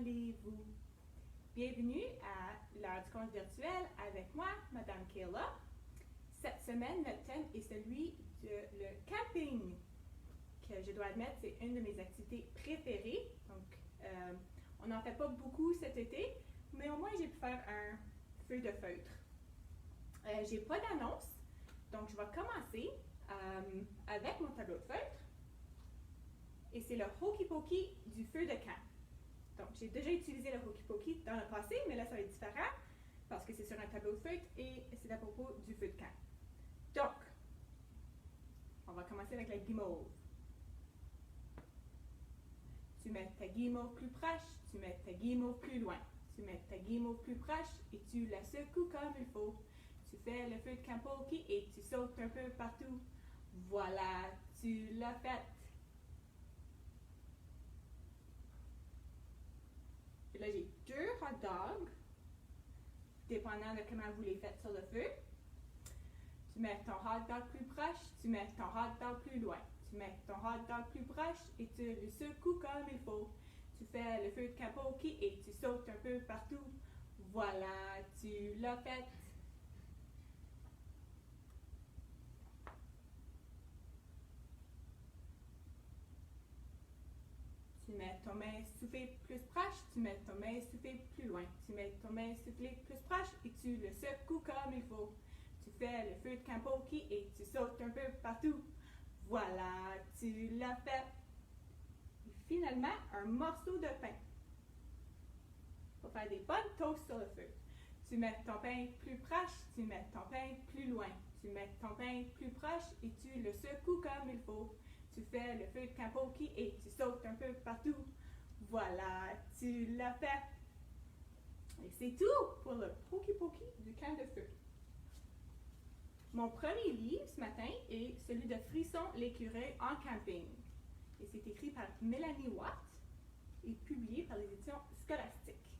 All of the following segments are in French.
allez-vous? Bienvenue à l'heure du conte virtuel avec moi, Madame Kayla. Cette semaine, notre thème est celui de le camping, que je dois admettre, c'est une de mes activités préférées. Donc, on n'en fait pas beaucoup cet été, mais au moins j'ai pu faire un feu de feutre. J'ai pas d'annonce, donc je vais commencer avec mon tableau de feutre. Et c'est le Hokey Pokey du feu de camp. Donc, j'ai déjà utilisé le Hokey Pokey dans le passé, mais là, ça va être différent parce que c'est sur un tableau de feutre et c'est à propos du feu de camp. Donc, on va commencer avec la guimauve. Tu mets ta guimauve plus proche, tu mets ta guimauve plus loin. Tu mets ta guimauve plus proche et tu la secoues comme il faut. Tu fais le feu de camp Pokey et tu sautes un peu partout. Voilà, tu l'as fait. Et là, j'ai 2 hot dogs, dépendant de comment vous les faites sur le feu. Tu mets ton hot dog plus proche, tu mets ton hot dog plus loin. Tu mets ton hot dog plus proche et tu le secoues comme il faut. Tu fais le feu de camp Pokey et tu sautes un peu partout. Voilà, tu l'as fait. Tu mets ton main soufflée plus proche, tu mets ton main soufflée plus loin. Tu mets ton main soufflée plus proche et tu le secoues comme il faut. Tu fais le feu de camp Pokey et tu sautes un peu partout. Voilà, tu l'as fait. Et finalement, un morceau de pain. Pour faire des bonnes toasts sur le feu. Tu mets ton pain plus proche, tu mets ton pain plus loin. Tu mets ton pain plus proche et tu le secoues comme il faut. Tu fais le feu de camp Pokey et tu sautes un peu partout. Voilà, tu l'as fait. Et c'est tout pour le Hokey Pokey du camp de feu. Mon premier livre ce matin est celui de Frisson l'écureuil en camping. Et c'est écrit par Mélanie Watt et publié par les éditions Scolastiques.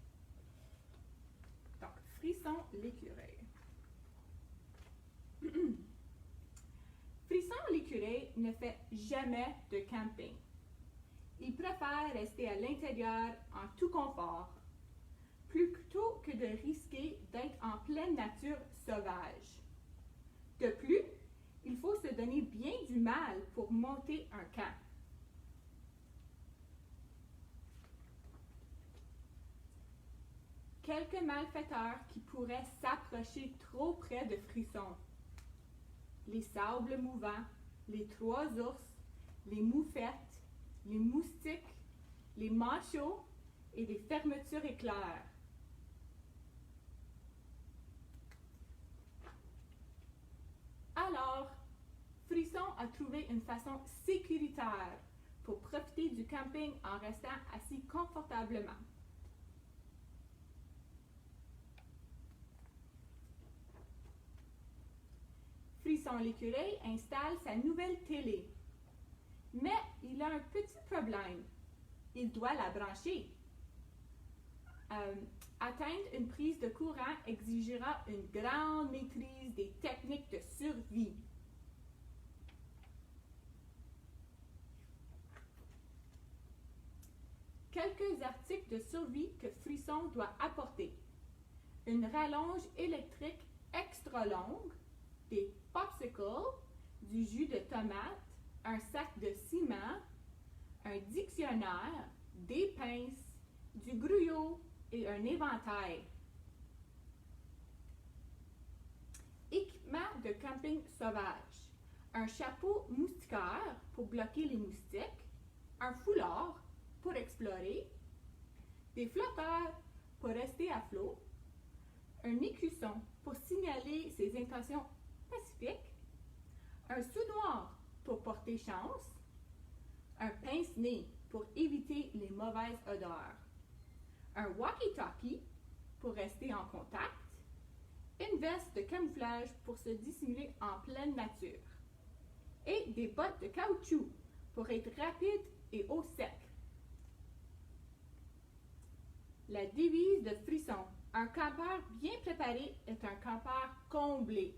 Donc, Frisson l'écureuil. Frisson l'écureuil ne fait jamais de camping. Il préfère rester à l'intérieur en tout confort, plutôt que de risquer d'être en pleine nature sauvage. De plus, il faut se donner bien du mal pour monter un camp. Quelques malfaiteurs qui pourraient s'approcher trop près de Frisson. Les sables mouvants, les 3 ours, les moufettes, les moustiques, les manchots et les fermetures éclairs. Alors, Frisson a trouvé une façon sécuritaire pour profiter du camping en restant assis confortablement. Frisson l'écureuil installe sa nouvelle télé. Mais il a un petit problème. Il doit la brancher. Atteindre une prise de courant exigera une grande maîtrise des techniques de survie. Quelques articles de survie que Frisson doit apporter. Une rallonge électrique extra longue, des popsicles, du jus de tomate, un sac de ciment, un dictionnaire, des pinces, du gruyot et un éventail. Équipement de camping sauvage. Un chapeau moustiquaire pour bloquer les moustiques, un foulard pour explorer, des flotteurs pour rester à flot, un écusson pour signaler ses intentions pacifiques, un sous-noir pour porter chance, un pince-nez pour éviter les mauvaises odeurs, un walkie-talkie pour rester en contact, une veste de camouflage pour se dissimuler en pleine nature et des bottes de caoutchouc pour être rapide et au sec. La devise de Frisson, un campeur bien préparé est un campeur comblé.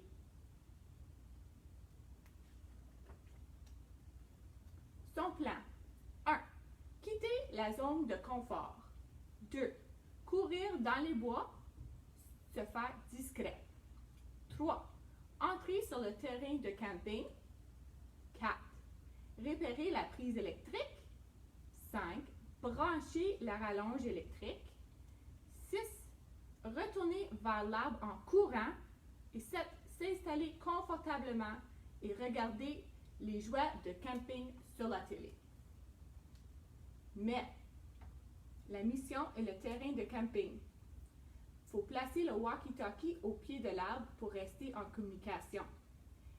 Son plan. 1. Quitter la zone de confort. 2. Courir dans les bois, se faire discret. 3. Entrer sur le terrain de camping. 4. Repérer la prise électrique. 5. Brancher la rallonge électrique. 6. Retourner vers l'arbre en courant. Et 7. S'installer confortablement et regarder les jouets de camping sur la télé. Mais, la mission est le terrain de camping. Il faut placer le walkie-talkie au pied de l'arbre pour rester en communication.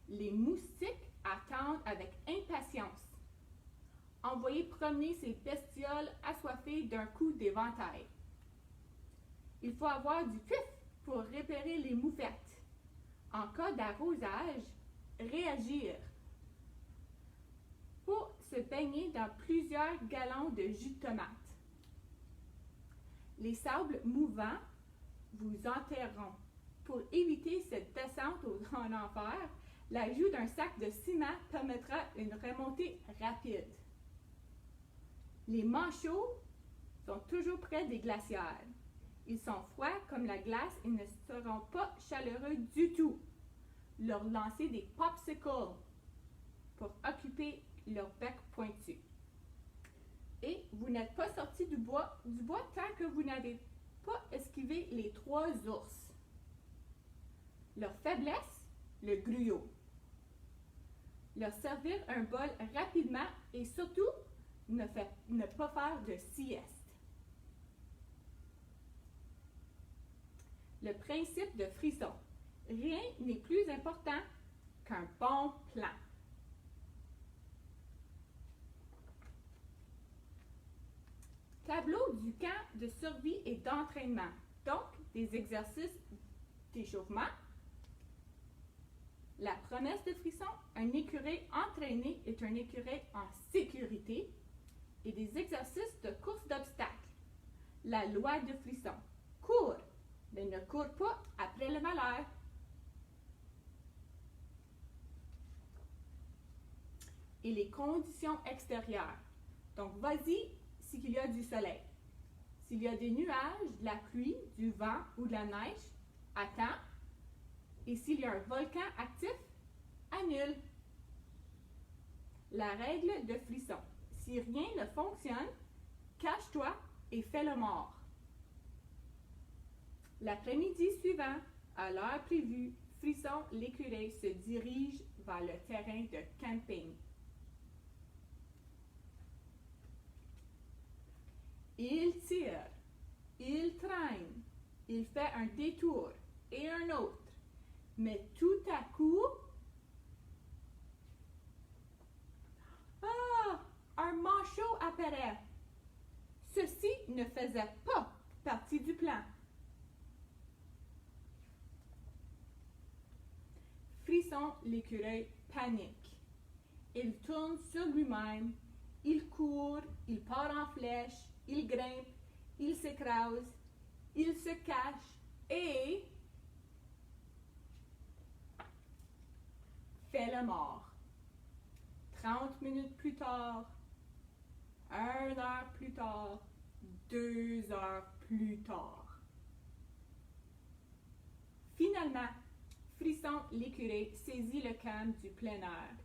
Les moustiques attendent avec impatience. Envoyez promener ces bestioles assoiffées d'un coup d'éventail. Il faut avoir du pif pour repérer les moufettes. En cas d'arrosage, réagir. Pour se baigner dans plusieurs gallons de jus de tomate. Les sables mouvants vous enterreront. Pour éviter cette descente en enfer, l'ajout d'un sac de ciment permettra une remontée rapide. Les manchots sont toujours près des glacières. Ils sont froids comme la glace et ne seront pas chaleureux du tout. Leur lancer des popsicles pour occuper leur bec pointu. Et vous n'êtes pas sorti du bois tant que vous n'avez pas esquivé les 3 ours. Leur faiblesse, le gruyot. Leur servir un bol rapidement et surtout ne pas faire de sieste. Le principe de frisson. Rien n'est plus important qu'un bon plan. Tableau du camp de survie et d'entraînement. Donc, des exercices d'échauffement. La promesse de frisson, un écureuil entraîné est un écureuil en sécurité. Et des exercices de course d'obstacles. La loi de frisson. Cours, mais ne cours pas après le malheur. Et les conditions extérieures. Donc, vas-y s'il y a du soleil. S'il y a des nuages, de la pluie, du vent ou de la neige, attends. Et s'il y a un volcan actif, annule. La règle de frisson. Si rien ne fonctionne, cache-toi et fais le mort. L'après-midi suivant, à l'heure prévue, Frisson l'écureuil se dirige vers le terrain de camping. Il tire, il traîne, il fait un détour et un autre. Mais tout à coup, un manchot apparaît. Ceci ne faisait pas partie du plan. Frisson l'écureuil panique. Il tourne sur lui-même, il court, il part en flèche, il grimpe, il s'écrase, il se cache et fait le mort. 30 minutes plus tard, 1 heure plus tard, 2 heures plus tard. Finalement, Frisson l'écureuil saisit le calme du plein air.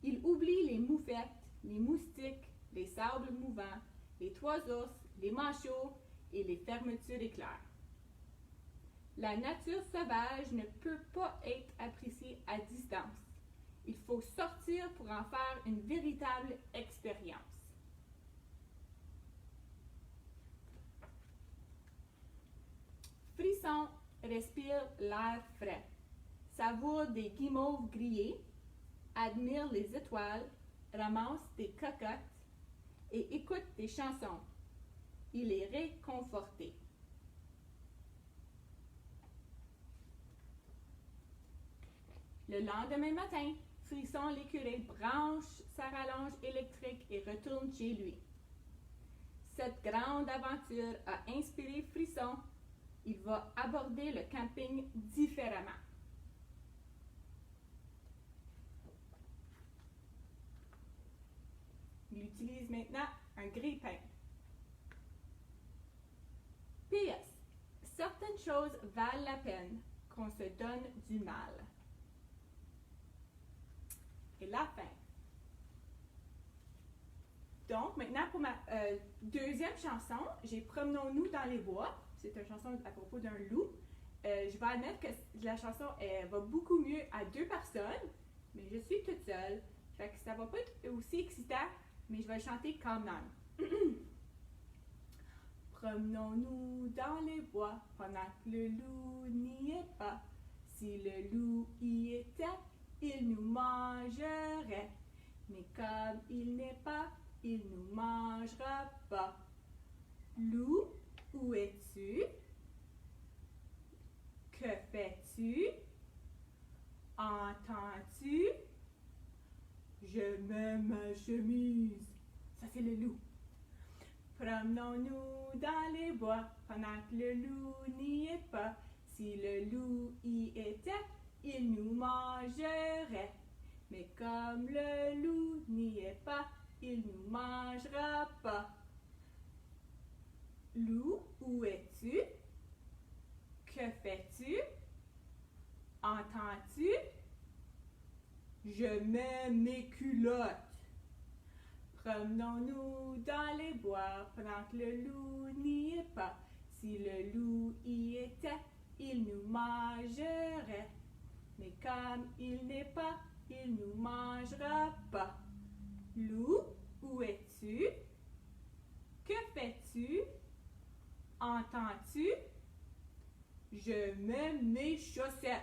Il oublie les moufettes, les moustiques, les sables mouvants, les 3 ours, les manchots et les fermetures éclairs. La nature sauvage ne peut pas être appréciée à distance. Il faut sortir pour en faire une véritable expérience. Frisson respire l'air frais, savoure des guimauves grillées, admire les étoiles, ramasse des cocottes et écoute des chansons. Il est réconforté. Le lendemain matin, Frisson l'écureuil branche sa rallonge électrique et retourne chez lui. Cette grande aventure a inspiré Frisson. Il va aborder le camping différemment. Il utilise maintenant un grille-pain. certaines choses valent la peine qu'on se donne du mal. Et la fin. Donc, maintenant pour ma deuxième chanson, j'ai Promenons-nous dans les bois. C'est une chanson à propos d'un loup. Je vais admettre que la chanson va beaucoup mieux à 2 personnes, mais je suis toute seule. Fait que ça va pas être aussi excitant, mais je vais le chanter quand même. Promenons-nous dans les bois pendant que le loup n'y est pas. Si le loup y était, il nous mangerait. Mais comme il n'est pas, il nous mangera pas. Loup, où es-tu? Que fais-tu? Entends-tu? Je mets ma chemise. Ça, c'est le loup. Promenons-nous dans les bois pendant que le loup n'y est pas. Si le loup y était, il nous mangerait. Mais comme le loup n'y est pas, il nous mangera pas. Loup, où es-tu? Que fais-tu? Entends-tu? Je mets mes culottes. Promenons-nous dans les bois pendant que le loup n'y est pas. Si le loup y était, il nous mangerait. Mais comme il n'est pas, il nous mangera pas. Loup, où es-tu? Que fais-tu? Entends-tu? Je mets mes chaussettes.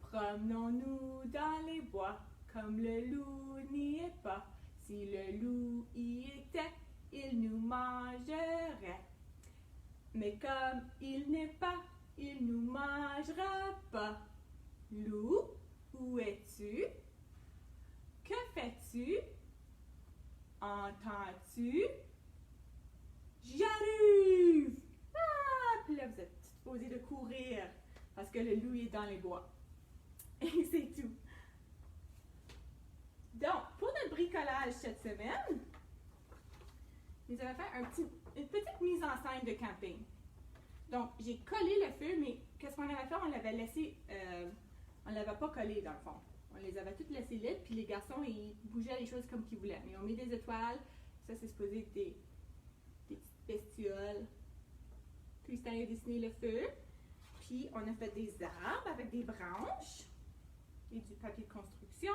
Promenons-nous dans les bois comme le loup n'y est pas. Si le loup y était, il nous mangerait. Mais comme il n'est pas, il nous mangera pas. Loup, où es-tu? Que fais-tu? Entends-tu? J'arrive! Ah! Puis là, vous êtes supposé de courir parce que le loup est dans les bois. Et c'est tout. Donc, pour notre bricolage cette semaine, nous allons faire une petite mise en scène de camping. Donc, j'ai collé le feu, mais qu'est-ce qu'on avait fait? On l'avait laissé, on ne l'avait pas collé dans le fond. On les avait toutes laissées libres, puis les garçons, ils bougeaient les choses comme qu'ils voulaient. Mais on met des étoiles, ça c'est supposé être des petites bestioles. Puis c'est allé dessiner le feu. Puis on a fait des arbres avec des branches et du papier de construction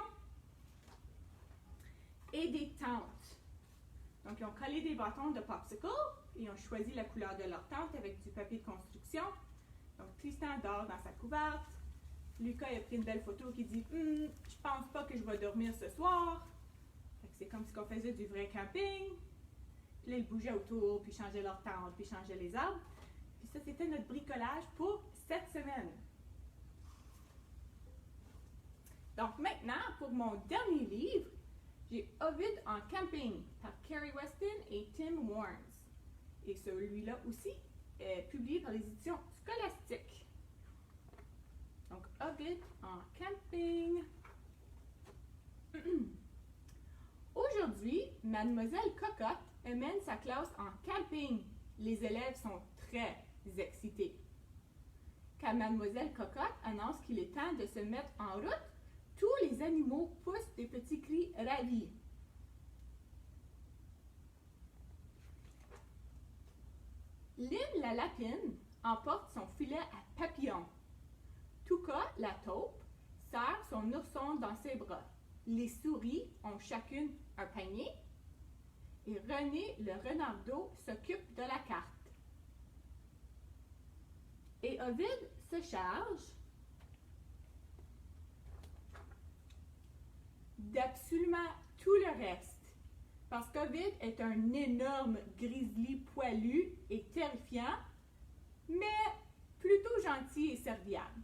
et des tentes. Donc ils ont collé des bâtons de popsicle et ils ont choisi la couleur de leur tente avec du papier de construction. Donc Tristan dort dans sa couverte. Lucas a pris une belle photo qui dit je pense pas que je vais dormir ce soir. C'est comme si on faisait du vrai camping. Puis là, ils bougeaient autour, puis changeaient leur tente, puis changeaient les arbres. Puis ça, c'était notre bricolage pour cette semaine. Donc maintenant, pour mon dernier livre, j'ai Ovid en camping par Kerry Weston et Tim Warnes. Et celui-là aussi est publié par les éditions Scolastiques. Donc, Ovid en camping. Aujourd'hui, Mademoiselle Cocotte emmène sa classe en camping. Les élèves sont très excités. Quand Mademoiselle Cocotte annonce qu'il est temps de se mettre en route, tous les animaux poussent des petits cris ravis. Lynn la lapine emporte son filet à papillons. Touka, la taupe, serre son ourson dans ses bras. Les souris ont chacune un panier. Et René, le renardeau, s'occupe de la carte. Et Ovid se charge d'absolument tout le reste. Parce qu'Ovid est un énorme grizzly poilu et terrifiant, mais plutôt gentil et serviable.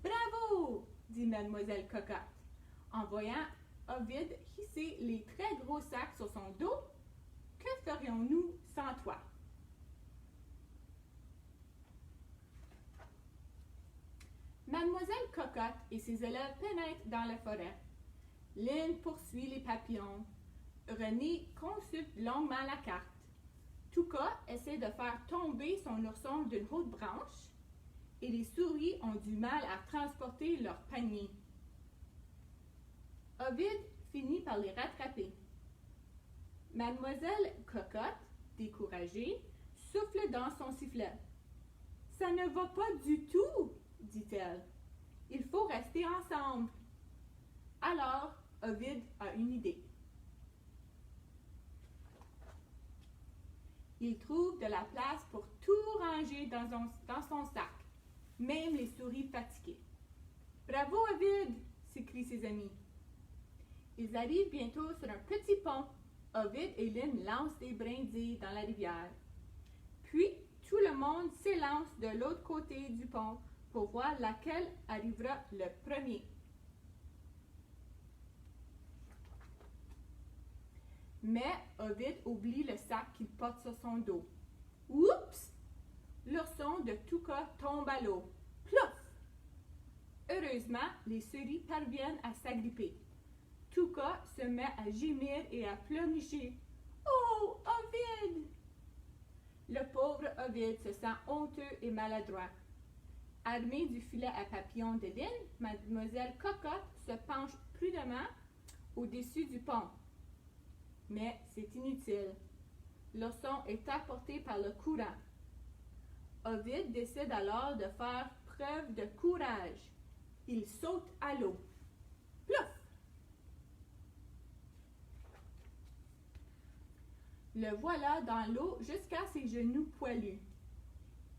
Bravo, dit Mademoiselle Cocotte, en voyant Ovid hisser les très gros sacs sur son dos. Que ferions-nous sans toi? Mademoiselle Cocotte et ses élèves pénètrent dans la forêt. Lynn poursuit les papillons. René consulte longuement la carte. Touka essaie de faire tomber son ourson d'une haute branche et les souris ont du mal à transporter leur panier. Ovid finit par les rattraper. Mademoiselle Cocotte, découragée, souffle dans son sifflet. « Ça ne va pas du tout, dit-elle. Il faut rester ensemble. » Alors, Ovid a une idée. Il trouve de la place pour tout ranger dans son sac, même les souris fatiguées. « Bravo, Ovid !» s'écrient ses amis. Ils arrivent bientôt sur un petit pont. Ovid et Lynn lancent des brindilles dans la rivière. Puis, tout le monde s'élance de l'autre côté du pont pour voir laquelle arrivera le premier. Mais Ovid oublie le sac qu'il porte sur son dos. Oups! L'ourson de Touka tombe à l'eau. Plouf! Heureusement, les souris parviennent à s'agripper. Touka se met à gémir et à pleurnicher. Oh, Ovid! Le pauvre Ovid se sent honteux et maladroit. Armée du filet à papillons de Lynn, Mademoiselle Cocotte se penche prudemment au-dessus du pont. Mais c'est inutile. L'ourson est apporté par le courant. Ovid décide alors de faire preuve de courage. Il saute à l'eau. Plouf! Le voilà dans l'eau jusqu'à ses genoux poilus.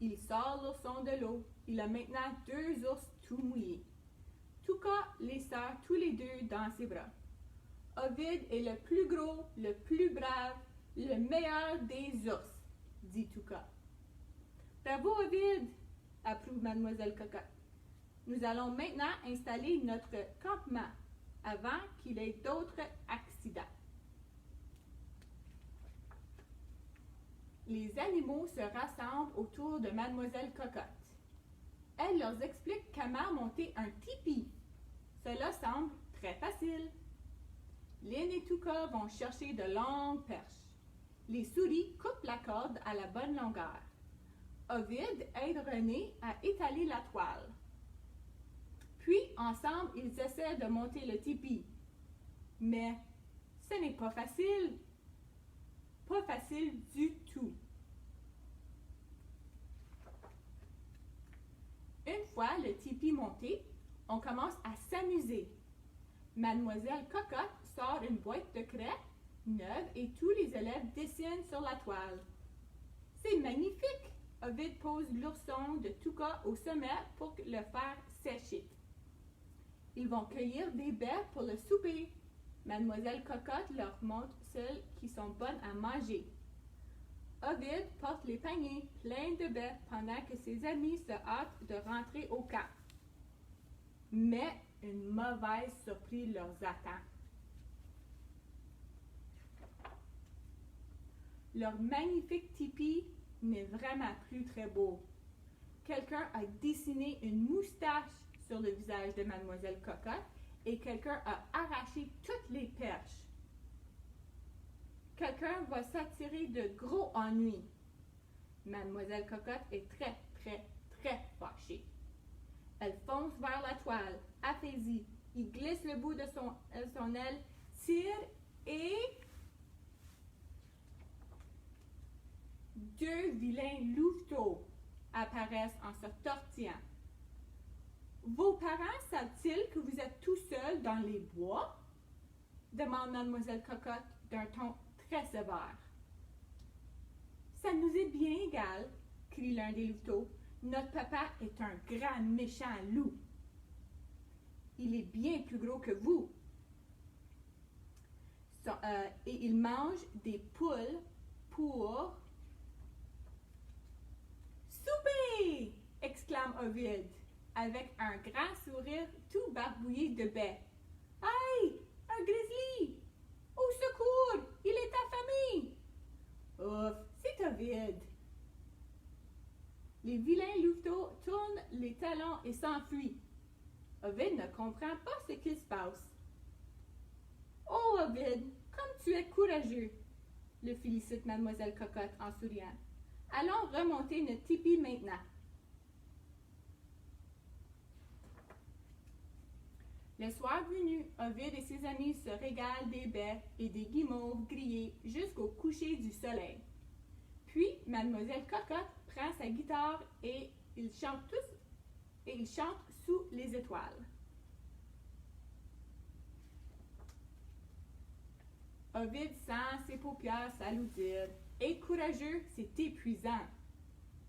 Il sort l'ourson de l'eau. Il a maintenant 2 ours tout mouillés. Touka les serre tous les 2 dans ses bras. Ovid est le plus gros, le plus brave, le meilleur des ours, dit Touka. Bravo, Ovid, approuve Mademoiselle Cocotte. Nous allons maintenant installer notre campement avant qu'il ait d'autres accidents. Les animaux se rassemblent autour de Mademoiselle Cocotte. Elle leur explique comment monter un tipi. Cela semble très facile. Lynn et Touka vont chercher de longues perches. Les souris coupent la corde à la bonne longueur. Ovid aide René à étaler la toile. Puis, ensemble, ils essaient de monter le tipi. Mais ce n'est pas facile. Pas facile du tout. Une fois le tipi monté, on commence à s'amuser. Mademoiselle Cocotte sort une boîte de craie neuve et tous les élèves dessinent sur la toile. C'est magnifique! Ovid pose l'ourson de Touka au sommet pour le faire sécher. Ils vont cueillir des baies pour le souper. Mademoiselle Cocotte leur montre celles qui sont bonnes à manger. Ovid porte les paniers pleins de baies pendant que ses amis se hâtent de rentrer au camp. Mais une mauvaise surprise leur attend. Leur magnifique tipi n'est vraiment plus très beau. Quelqu'un a dessiné une moustache sur le visage de Mademoiselle Cocotte et quelqu'un a arraché toutes les perches. Quelqu'un va s'attirer de gros ennuis. Mademoiselle Cocotte est très, très, très fâchée. Elle fonce vers la toile, affaiblie. Il glisse le bout de son aile, tire et... 2 vilains louveteaux apparaissent en se tortillant. Vos parents savent-ils que vous êtes tout seul dans les bois? Demande Mademoiselle Cocotte d'un ton très sévère. Ça nous est bien égal, crie l'un des louveteaux. Notre papa est un grand méchant loup. Il est bien plus gros que vous. Et il mange des poules pour souper! Exclame Ovid, avec un grand sourire tout barbouillé de baies. Aïe! Un grizzly! Au secours! Il est affamé! Ouf! C'est Ovid! Les vilains louveteaux tournent les talons et s'enfuient. Ovid ne comprend pas ce qu'il se passe. Oh, Ovid, comme tu es courageux! le félicite Mademoiselle Cocotte en souriant. Allons remonter notre tipi maintenant. Le soir venu, Ovide et ses amis se régalent des baies et des guimauves grillées jusqu'au coucher du soleil. Puis, Mademoiselle Cocotte prend sa guitare et ils chantent sous les étoiles. Ovide sent ses paupières s'alourdir. Et courageux, c'est épuisant,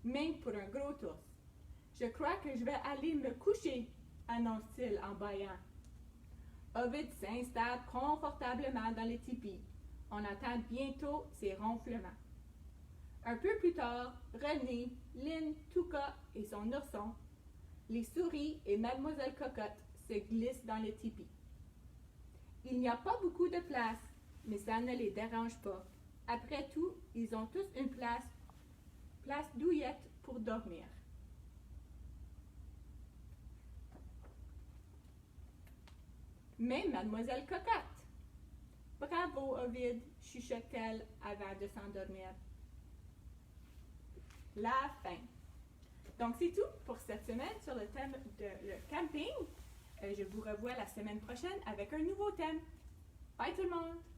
même pour un gros ours. Je crois que je vais aller me coucher, annonce-t-il en bâillant. Ovide s'installe confortablement dans le tipi. On entend bientôt ses ronflements. Un peu plus tard, René, Lynn, Touka et son ourson, les souris et Mademoiselle Cocotte se glissent dans le tipi. Il n'y a pas beaucoup de place, mais ça ne les dérange pas. Après tout, ils ont tous une place douillette pour dormir. Mais Mademoiselle Cocotte! Bravo, Ovide, chuchote-t-elle avant de s'endormir. La fin. Donc, c'est tout pour cette semaine sur le thème de le camping. Je vous revois la semaine prochaine avec un nouveau thème. Bye tout le monde!